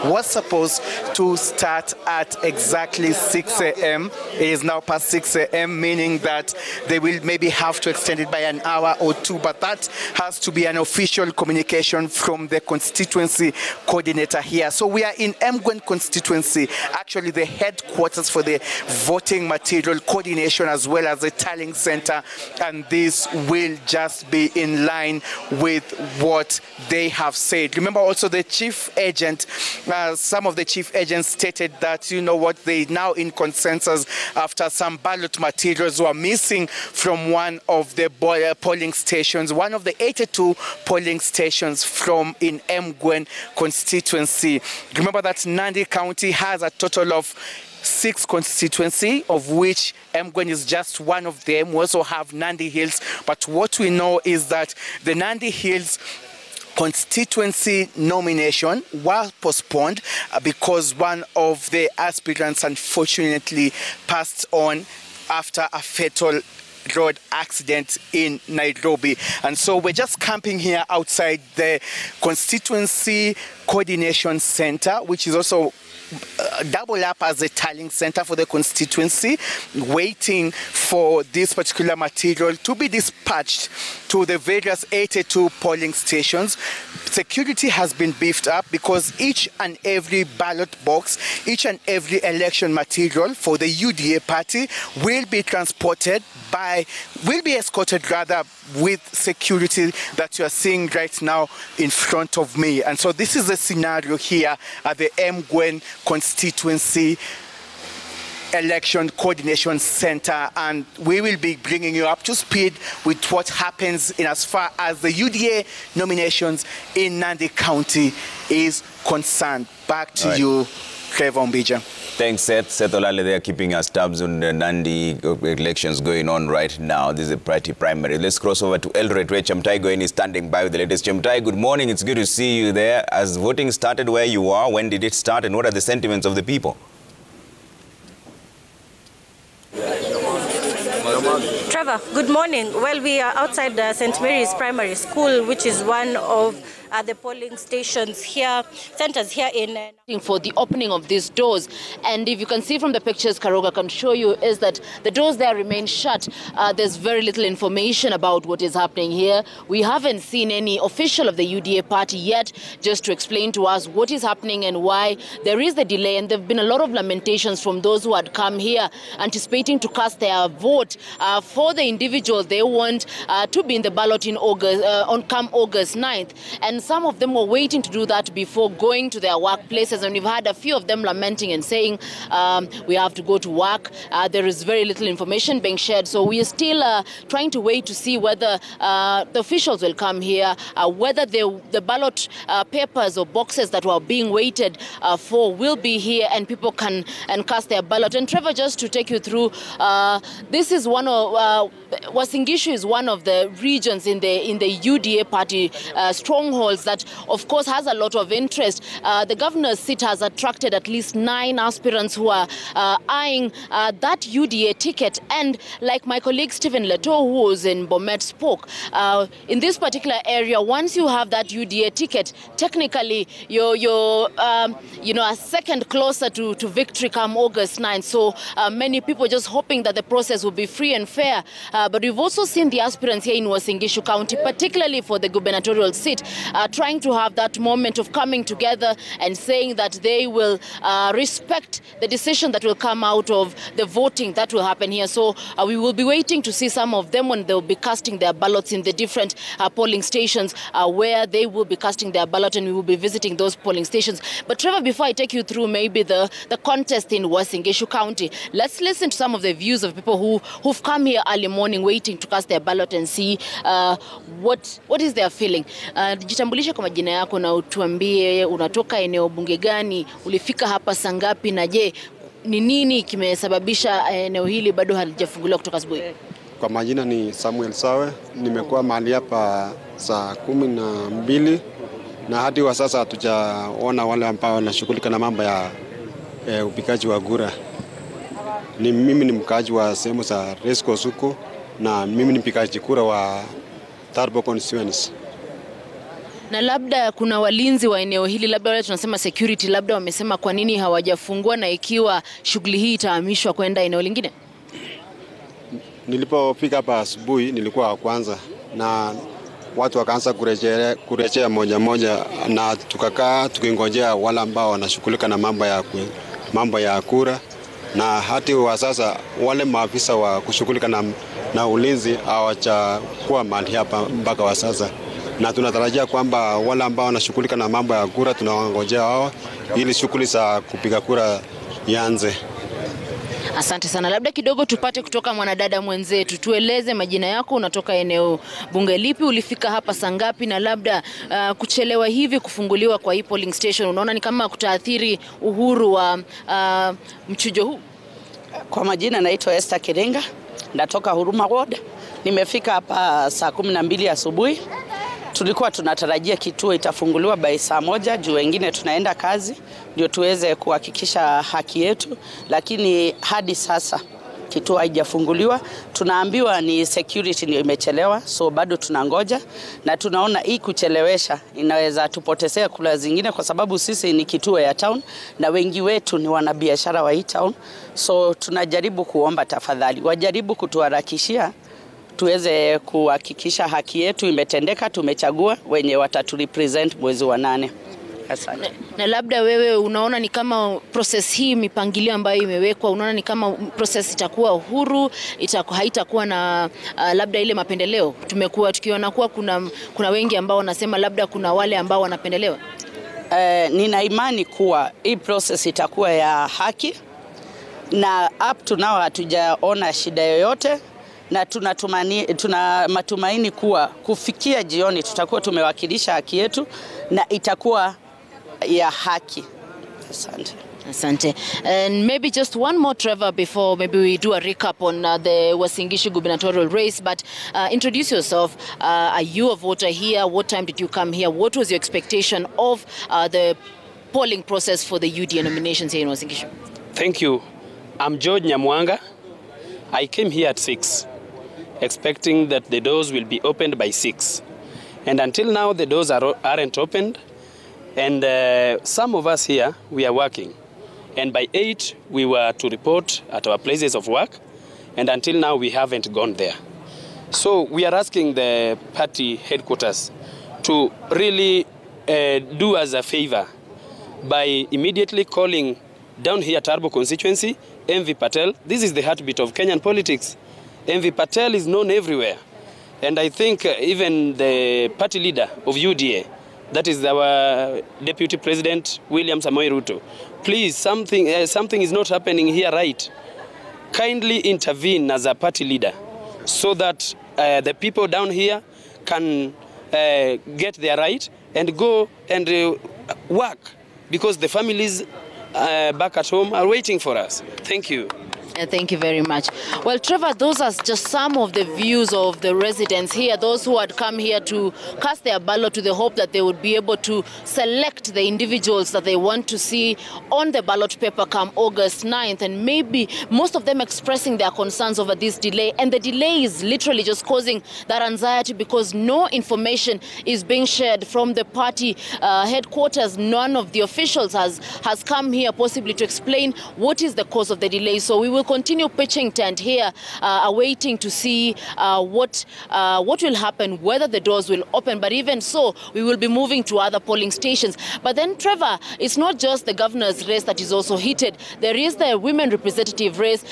was supposed to start at exactly 6 a.m. It is now past 6 a.m., meaning that they will maybe have to extend it by an hour or two, but that has to be an official communication from the constituency coordinator here. So we are in Mgwen constituency, actually the headquarters for the voting material coordination as well as the tallying center, and this will just be in line with what they have said. Remember also the chief agent, some of the chief agents stated that, you know what, they now in consensus after some ballot materials were missing from one of the polling stations, one of the 82 polling stations from in Mgwen constituency. Remember that Nandi County has a total of 6 constituencies, of which Mgwen is just one of them. We also have Nandi Hills, but what we know is that the Nandi Hills constituency nomination was postponed because one of the aspirants unfortunately passed on after a fatal road accident in Nairobi. And so we're just camping here outside the constituency coordination center, which is also double up as a tallying center for the constituency, waiting for this particular material to be dispatched to the various 82 polling stations. Security has been beefed up because each and every ballot box, each and every election material for the UDA party will be escorted with security that you are seeing right now in front of me. And so this is the scenario here at the Mgwen constituency election coordination center, and we will be bringing you up to speed with what happens in as far as the UDA nominations in Nandi County is concerned. Back to you, Trevor Mbija. Thanks, Seth. Seth Olale there keeping us tabs on the Nandi elections going on right now. This is a party primary. Let's cross over to Eldoret, where Chemtai Goin is standing by with the latest. Chemtai, good morning. It's good to see you there. As voting started where you are, when did it start, and what are the sentiments of the people? Trevor, good morning. Well, we are outside St. Mary's Primary School, which is one of the polling stations here, centers here in for the opening of these doors. And if you can see from the pictures Karoga can show you, is that the doors there remain shut. There's very little information about what is happening here. We haven't seen any official of the UDA party yet just to explain to us what is happening and why there is the delay. And there have been a lot of lamentations from those who had come here anticipating to cast their vote for the individual they want to be in the ballot in August, come August 9th. And some of them were waiting to do that before going to their workplaces. And we've had a few of them lamenting and saying, we have to go to work. There is very little information being shared. So we are still trying to wait to see whether the officials will come here, whether the ballot papers or boxes that were being waited for will be here and people can cast their ballot. And Trevor, just to take you through, this is one Uasin Gishu is one of the regions in the UDA party strongholds that, of course, has a lot of interest. The governor's seat has attracted at least 9 aspirants who are eyeing that UDA ticket. And like my colleague Stephen Leto, who was in Bomet, spoke, in this particular area, once you have that UDA ticket, technically you're a second closer to victory come August 9. So many people just hoping that the process will be free and fair. But we've also seen the aspirants here in Uasin Gishu County, particularly for the gubernatorial seat, trying to have that moment of coming together and saying that they will respect the decision that will come out of the voting that will happen here. So we will be waiting to see some of them when they'll be casting their ballots in the different polling stations where they will be casting their ballot, and we will be visiting those polling stations. But Trevor, before I take you through maybe the contest in Uasin Gishu County, let's listen to some of the views of people who've come here early morning waiting to cast their ballot and see what is their feeling. Jitambulishe kwa majina yako na utuambie unatoka eneo bunge gani, ulifika hapa saa ngapi, na je, ni nini kimesababisha eneo hili bado halijafunguliwa kutoka asubuhi? Kwa majina ni Samuel Sawe, nimekuwa mahali hapa saa 12 na hadi wa sasa hatujaona wale ambao wanashughulika na mambo ya upigaji wa kura. Mimi ni mkaaji wa sehemu za Resco Suko na mimi ni mpigaji kura wa Tarbo constituency. Na labda kuna walinzi wa eneo hili, labda wale tunasema security, labda wamesema kwa nini hawajafungua na ikiwa shughuli hii itahamishwa kwenda eneo lingine? Nilipofika hapa asubuhi nilikuwa wa kwanza na watu wakaanza kurejea moja moja, na tukakaa tukingojea wale ambao wanashughulika na mambo ya kura, na hadi wa sasa wale maafisa wa kushughulika na ulinzi hawajakuwa mahali hapa mpaka wa sasa, na tunatarajia kwamba wale ambao wanashughulika na mambo ya kura tunawangojea wao ili shughuli za kupiga kura ianze. Asante sana. Labda kidogo tupate kutoka mwanadada mwenzetu, tueleze majina yako, unatoka eneo bunge lipi, ulifika hapa saa ngapi, na labda kuchelewa hivi kufunguliwa kwa hii polling station unaona ni kama kutaathiri uhuru wa mchujo huu? Kwa majina naitwa Esther Kirenga, natoka Huruma Ward. Nimefika hapa saa 12 asubuhi. Tulikuwa tunatarajia kituo itafunguliwa by saa 1, juu wengine tunaenda kazi ndio tuweze kuhakikisha haki yetu, lakini hadi sasa kituo haijafunguliwa. Tunaambiwa ni security ndio imechelewa, so bado tunangoja, na tunaona hii kuchelewesha inaweza tupotezea kula zingine, kwa sababu sisi ni kituo ya town na wengi wetu ni wanabiashara wa hii town. So tunajaribu kuomba tafadhali wajaribu kutuharakishia tuweze kuhakikisha haki yetu imetendeka. Tumechagua wenye wataturepresent mwezi wa 8. Asante. Na labda wewe unaona ni kama process hii, mipangilio ambayo imewekwa, unaona ni kama process itakuwa uhuru, haitakuwa na labda ile mapendeleo? Tumekuwa tukiona kuwa kuna wengi ambao wanasema labda kuna wale ambao wanapendelewa. Nina imani kuwa hii process itakuwa ya haki, na up to now hatujaona shida yoyote, na tuna matumaini kuwa kufikia jioni tutakuwa tumewakilisha haki yetu na itakuwa ya haki. Asante. Asante. And maybe just one more, Trevor, before maybe we do a recap on the Uasin Gishu gubernatorial race. But introduce yourself. Are you a voter here? What time did you come here? What was your expectation of the polling process for the UDA nominations here in Uasin Gishu? Thank you. I'm George Nyamwanga. I came here at 6, expecting that the doors will be opened by 6. And until now, the doors aren't opened. And some of us here, we are working. And by 8, we were to report at our places of work. And until now, we haven't gone there. So we are asking the party headquarters to really do us a favor by immediately calling down here Tarbo constituency, MV Patel. This is the heartbeat of Kenyan politics. MV Patel is known everywhere. And I think even the party leader of UDA, that is our Deputy President, William Samoei Ruto, please, something is not happening here right. Kindly intervene as a party leader so that the people down here can get their right and go and work, because the families back at home are waiting for us. Thank you. Thank you very much. Well, Trevor, those are just some of the views of the residents here, those who had come here to cast their ballot with the hope that they would be able to select the individuals that they want to see on the ballot paper come August 9th, and maybe most of them expressing their concerns over this delay. And the delay is literally just causing that anxiety because no information is being shared from the party headquarters. None of the officials has come here possibly to explain what is the cause of the delay. So we will continue pitching tent here, awaiting to see what will happen, whether the doors will open. But even so, we will be moving to other polling stations. But then, Trevor, it's not just the governor's race that is also heated. There is the women representative race.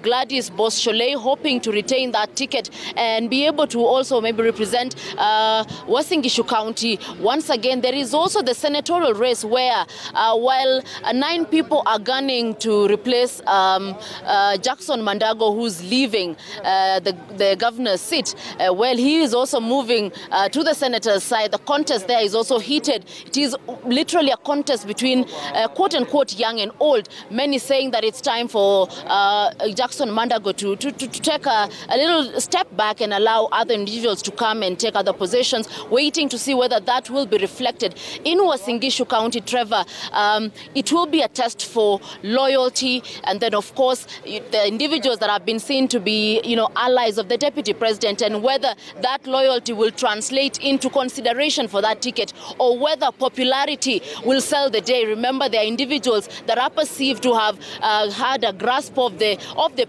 Gladys Boss-Sholei hoping to retain that ticket and be able to also maybe represent Uasin Gishu County. Once again, there is also the senatorial race where while 9 people are gunning to replace Jackson Mandago, who's leaving the governor's seat, well, he is also moving to the senator's side. The contest there is also heated. It is literally a contest between quote-unquote young and old. Many saying that it's time for Jackson Mandago to take a little step back and allow other individuals to come and take other positions, waiting to see whether that will be reflected in Uasin Gishu County. Trevor, it will be a test for loyalty, and then of course the individuals that have been seen to be, allies of the deputy president, and whether that loyalty will translate into consideration for that ticket, or whether popularity will sell the day. Remember, there are individuals that are perceived to have had a grasp of the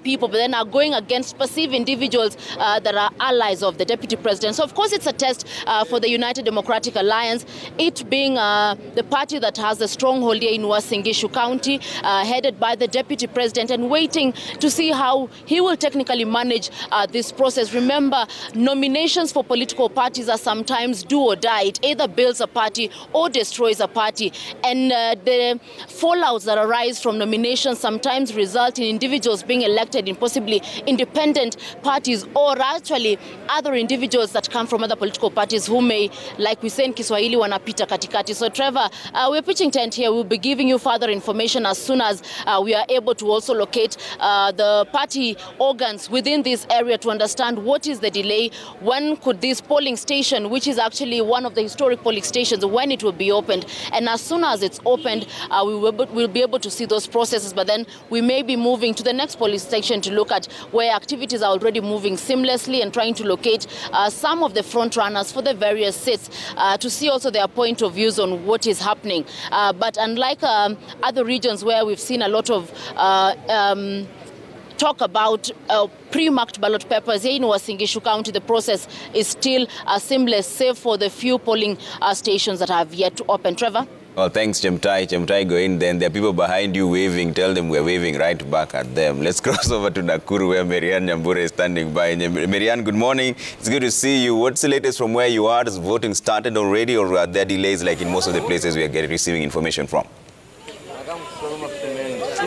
people, but then are going against perceived individuals that are allies of the deputy president. So of course it's a test for the United Democratic Alliance, it being the party that has a stronghold here in Uasin Gishu County, headed by the deputy president, and waiting to see how he will technically manage this process. Remember, nominations for political parties are sometimes do or die. It either builds a party or destroys a party. And the fallouts that arise from nominations sometimes result in individuals being elected in possibly independent parties, or actually other individuals that come from other political parties who may, like we say in Kiswahili, wanapita katikati. So Trevor, we're pitching tent here. We'll be giving you further information as soon as we are able to also locate the party organs within this area to understand what is the delay, when could this polling station, which is actually one of the historic polling stations, when it will be opened. And as soon as it's opened, we'll be able to see those processes, but then we may be moving to the next polling station to look at where activities are already moving seamlessly and trying to locate some of the front runners for the various seats to see also their point of views on what is happening. But unlike other regions where we've seen a lot of talk about pre-marked ballot papers, here in Uasin Gishu County, the process is still seamless, save for the few polling stations that have yet to open. Trevor? Well, thanks, Chemtai, go in then. There are people behind you waving. Tell them we're waving right back at them. Let's cross over to Nakuru, where Marianne Nyambura is standing by. Marianne, good morning. It's good to see you. What's the latest from where you are? Has voting started already, or are there delays like in most of the places we are receiving information from?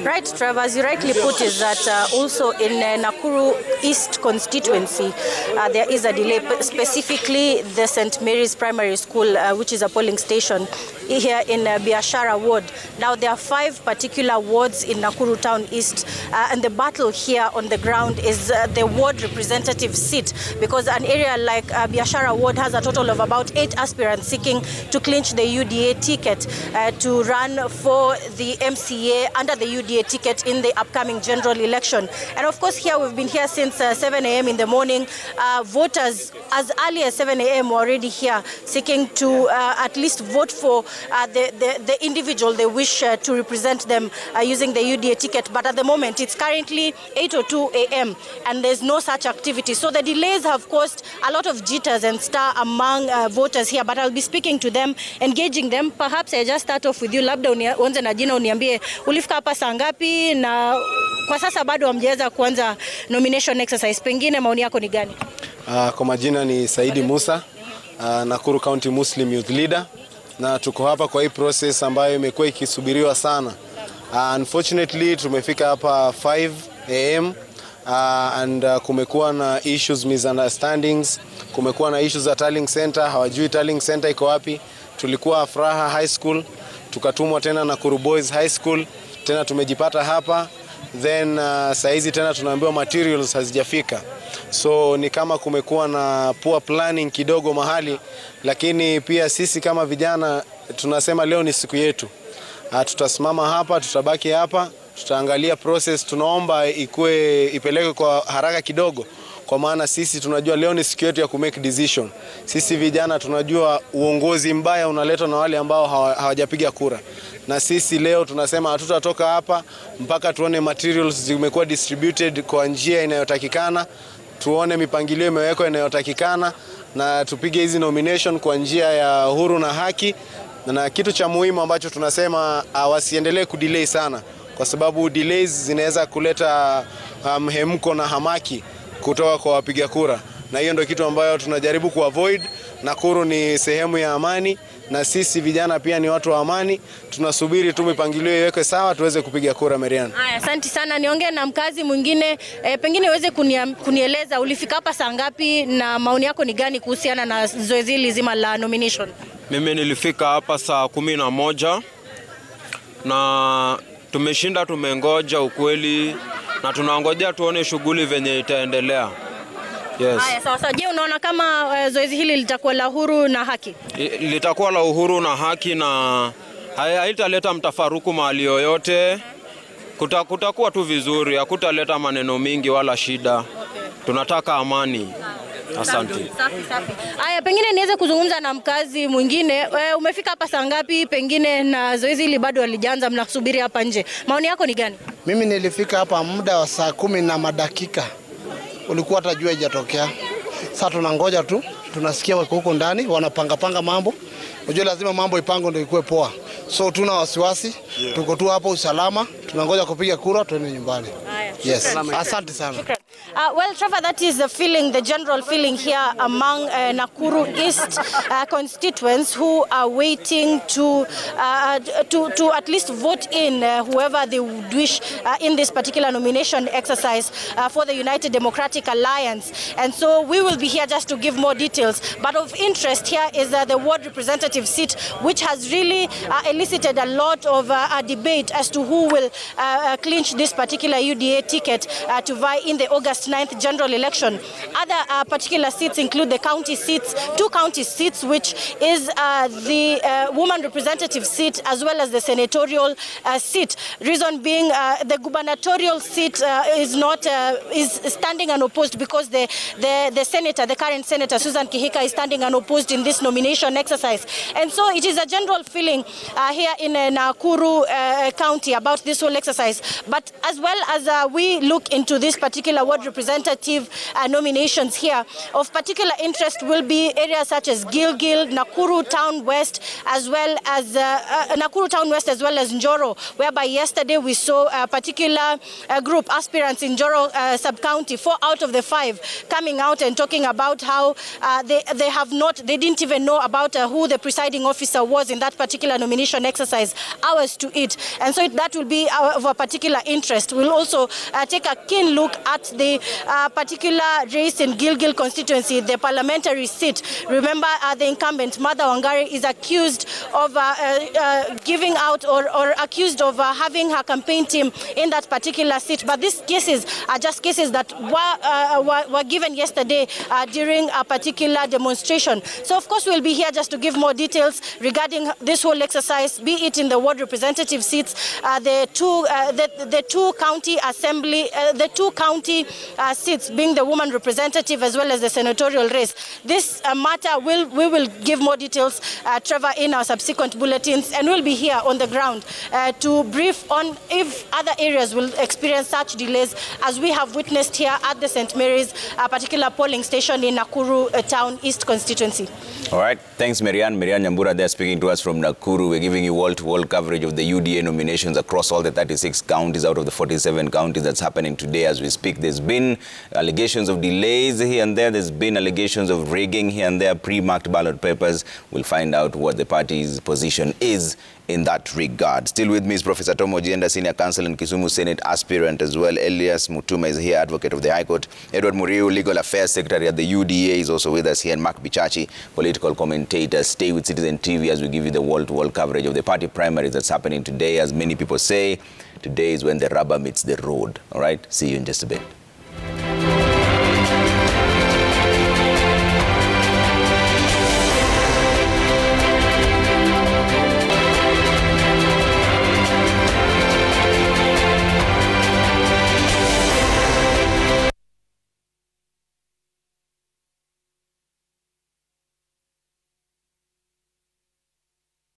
Right, Trevor, as you rightly put, is that also in Nakuru East constituency, there is a delay, specifically the St. Mary's Primary School, which is a polling station here in Biashara Ward. Now, there are 5 particular wards in Nakuru Town East, and the battle here on the ground is the ward representative seat, because an area like Biashara Ward has a total of about 8 aspirants seeking to clinch the UDA ticket to run for the MCA under the UDA ticket in the upcoming general election. And of course, here we've been here since 7 a.m. in the morning. Voters as early as 7 a.m. were already here seeking to at least vote for the individual they wish to represent them using the UDA ticket. But at the moment, it's currently 8:02 a.m. and there's no such activity. So the delays have caused a lot of jitters and stir among voters here. But I'll be speaking to them, engaging them. Perhaps I just start off with you. Labda uanze na jina, uniambie ulifika hapa saa ngapi na kwa sasa bado hamjaweza kuanza nomination exercise. Pengine maoni yako ni gani? Kwa majina ni Saidi Musa, Nakuru County Muslim Youth Leader, na tuko hapa kwa hii process ambayo imekuwa ikisubiriwa sana. Unfortunately tumefika hapa 5 a.m. And kumekuwa na issues, misunderstandings, kumekuwa na issues za Tallying Center, hawajui Tallying Center iko wapi. Tulikuwa Afraha High School, tukatumwa tena Nakuru Boys High School, tena tumejipata hapa. then saizi tena tunaambiwa materials hazijafika. So ni kama kumekuwa na poor planning kidogo mahali, lakini pia sisi kama vijana tunasema leo ni siku yetu. Tutasimama hapa, tutabaki hapa, tutaangalia process, tunaomba ipeleke kwa haraka kidogo. Kwa maana sisi tunajua leo ni siku yetu ya kumake decision. Sisi vijana tunajua uongozi mbaya unaletwa na wale ambao hawajapiga kura. Na sisi leo tunasema hatutatoka hapa mpaka tuone materials zimekuwa distributed kwa njia inayotakikana, tuone mipangilio imewekwa inayotakikana, na tupige hizi nomination kwa njia ya huru na haki. Na kitu cha muhimu ambacho tunasema wasiendelee kudelay sana, kwa sababu delays zinaweza kuleta mhemko na hamaki kutoka kwa wapiga kura, na hiyo ndio kitu ambayo tunajaribu kuavoid. Nakuru ni sehemu ya amani, na sisi vijana pia ni watu wa amani. Tunasubiri tu mipangilio iwekwe sawa tuweze kupiga kura. Marian. Haya, asante sana. Niongee na mkazi mwingine, pengine uweze kunieleza ulifika hapa saa ngapi na maoni yako ni gani kuhusiana na zoezi hili zima la nomination? Mimi nilifika hapa saa 11 na tumeshinda, tumengoja ukweli, na tunaongojea tuone shughuli venye itaendelea. Yes. Haya, sawa. Je, unaona kama zoezi hili litakuwa la huru na haki? Litakuwa la uhuru na haki, na haitaleta mtafaruku mahali yoyote. Kutakuwa tu vizuri, hakutaleta maneno mingi wala shida. Tunataka amani. Asante. Safi. Haya, pengine niweze kuzungumza na mkazi mwingine. Umefika hapa saa ngapi pengine na zoezi hili bado halijaanza, mnasubiri hapa nje? Maoni yako ni gani? Mimi nilifika hapa muda wa saa 10 na madakika. Ulikuwa hata jua haijatokea. Sasa tunangoja tu, tunasikia wako huko ndani wanapanga mambo. Unajua lazima mambo ipango ndio ikuwe poa. So tuna wasiwasi, tuko tu hapo usalama, tunangoja kupiga kura tuende nyumbani. Yes. Asante sana. Well, Trevor, that is the feeling, the general feeling here among Nakuru East constituents who are waiting to at least vote in whoever they would wish in this particular nomination exercise for the United Democratic Alliance. And so we will be here just to give more details. But of interest here is the ward representative seat, which has really elicited a lot of debate as to who will clinch this particular UDA ticket to vie in the August 9th general election. Other particular seats include the county seats, 2 county seats, which is the woman representative seat as well as the senatorial seat. Reason being, the gubernatorial seat is standing unopposed because the senator, the current senator Susan Kihika, is standing unopposed in this nomination exercise. And so it is a general feeling here in Nakuru County about this whole exercise. But as well as we look into this particular ward representative nominations here, of particular interest will be areas such as Gilgil, Nakuru Town West, as well as Njoro, whereby yesterday we saw a particular group, aspirants in Njoro sub-county, 4 out of the 5, coming out and talking about how they didn't even know about who the presiding officer was in that particular nomination exercise hours to it. And so that will be of a particular interest. We'll also take a keen look at the particular race in Gilgil constituency, the parliamentary seat. Remember, the incumbent, Martha Wangari, is accused of giving out or accused of having her campaign team in that particular seat. But these cases are just cases that were given yesterday during a particular demonstration. So, of course, we'll be here just to give more details regarding this whole exercise, be it in the ward representative seats, the two county assembly, the 2 county seats being the woman representative as well as the senatorial race. This matter we will give more details, Trevor, in our subsequent bulletins, and we'll be here on the ground to brief on if other areas will experience such delays as we have witnessed here at the St. Mary's particular polling station in Nakuru Town East constituency. All right, thanks Marian Nyambura there speaking to us from Nakuru. We're giving you wall-to-wall coverage of the UDA nominations across all the 36 counties out of the 47 counties that's happening today as we speak. There's been been allegations of delays here and there. There's been allegations of rigging here and there, pre-marked ballot papers. We'll find out what the party's position is in that regard. Still with me is Professor Tom Ojienda, Senior Counsel and Kisumu Senate aspirant as well. Elias Mutuma is here, Advocate of the High Court. Edward Muriu, Legal Affairs Secretary at the UDA, is also with us here. And Mark Bichachi, political commentator. Stay with Citizen TV as we give you the wall-to-wall coverage of the party primaries that's happening today. As many people say, today is when the rubber meets the road. All right? See you in just a bit.